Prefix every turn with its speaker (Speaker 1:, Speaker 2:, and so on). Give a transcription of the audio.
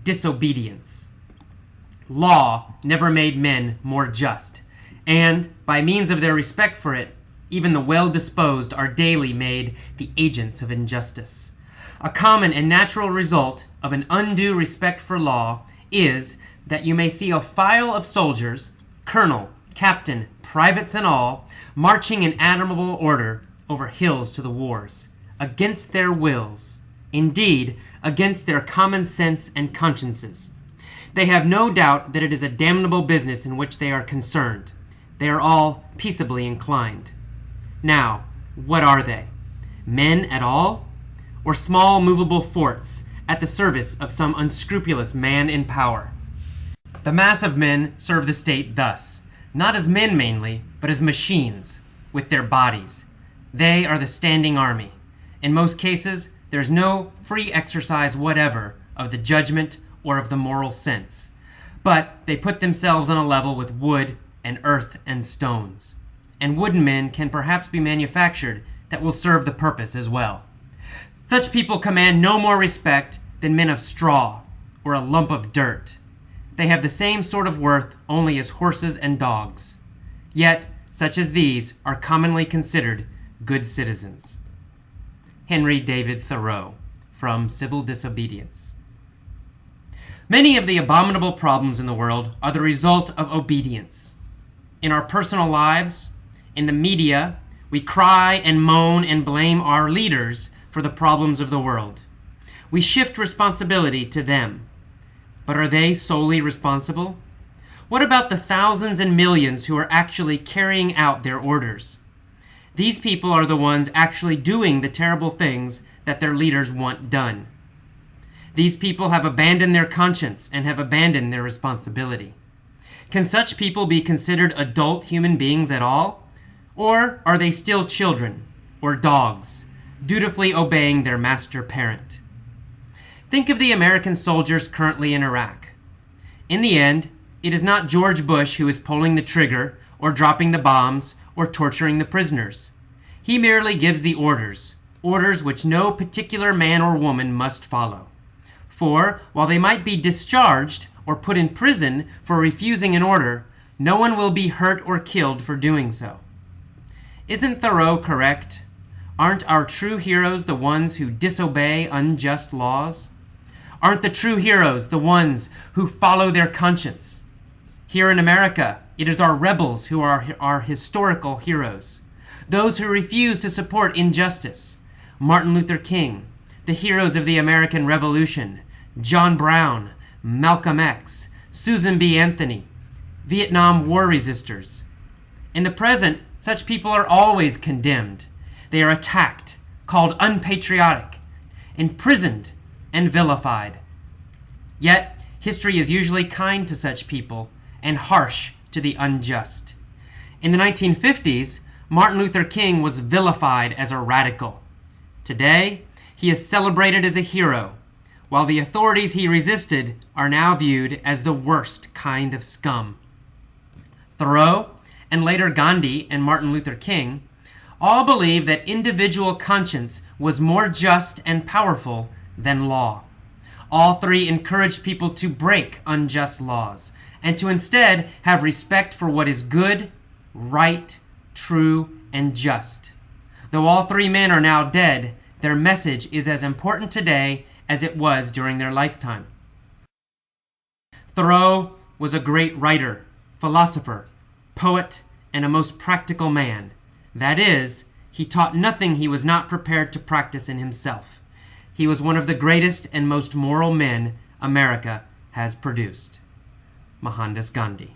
Speaker 1: disobedience. Law never made men more just, and, by means of their respect for it, even the well-disposed are daily made the agents of injustice. A common and natural result of an undue respect for law is that you may see a file of soldiers, colonel, captain, privates and all, marching in admirable order over hills to the wars, against their wills, indeed, against their common sense and consciences. They have no doubt that it is a damnable business in which they are concerned. They are all peaceably inclined. Now, what are they? Men at all? Or small movable forts at the service of some unscrupulous man in power? The mass of men serve the state thus, not as men mainly, but as machines, with their bodies. They are the standing army. In most cases, there is no free exercise whatever of the judgment or of the moral sense, but they put themselves on a level with wood and earth and stones. And wooden men can perhaps be manufactured that will serve the purpose as well. Such people command no more respect than men of straw or a lump of dirt. They have the same sort of worth only as horses and dogs. Yet, such as these are commonly considered good citizens. Henry David Thoreau, from Civil Disobedience. Many of the abominable problems in the world are the result of obedience. In our personal lives, in the media, we cry and moan and blame our leaders for the problems of the world. We shift responsibility to them. But are they solely responsible? What about the thousands and millions who are actually carrying out their orders? These people are the ones actually doing the terrible things that their leaders want done. These people have abandoned their conscience and have abandoned their responsibility. Can such people be considered adult human beings at all? Or are they still children or dogs, dutifully obeying their master parent? Think of the American soldiers currently in Iraq. In the end, it is not George Bush who is pulling the trigger or dropping the bombs or torturing the prisoners. He merely gives the orders, orders which no particular man or woman must follow. For, while they might be discharged or put in prison for refusing an order, no one will be hurt or killed for doing so. Isn't Thoreau correct? Aren't our true heroes the ones who disobey unjust laws? Aren't the true heroes the ones who follow their conscience? Here in America, it is our rebels who are our historical heroes. Those who refuse to support injustice. Martin Luther King, the heroes of the American Revolution, John Brown, Malcolm X, Susan B. Anthony, Vietnam War resistors. In the present, such people are always condemned. They are attacked, called unpatriotic, imprisoned, and vilified. Yet, history is usually kind to such people and harsh to the unjust. In the 1950s, Martin Luther King was vilified as a radical. Today, he is celebrated as a hero, while the authorities he resisted are now viewed as the worst kind of scum. Thoreau, and later Gandhi and Martin Luther King, all believed that individual conscience was more just and powerful than law. All three encouraged people to break unjust laws and to instead have respect for what is good, right, true, and just. Though all three men are now dead, their message is as important today as it was during their lifetime. Thoreau was a great writer, philosopher, poet, and a most practical man. That is, he taught nothing he was not prepared to practice in himself. He was one of the greatest and most moral men America has produced. Mohandas Gandhi.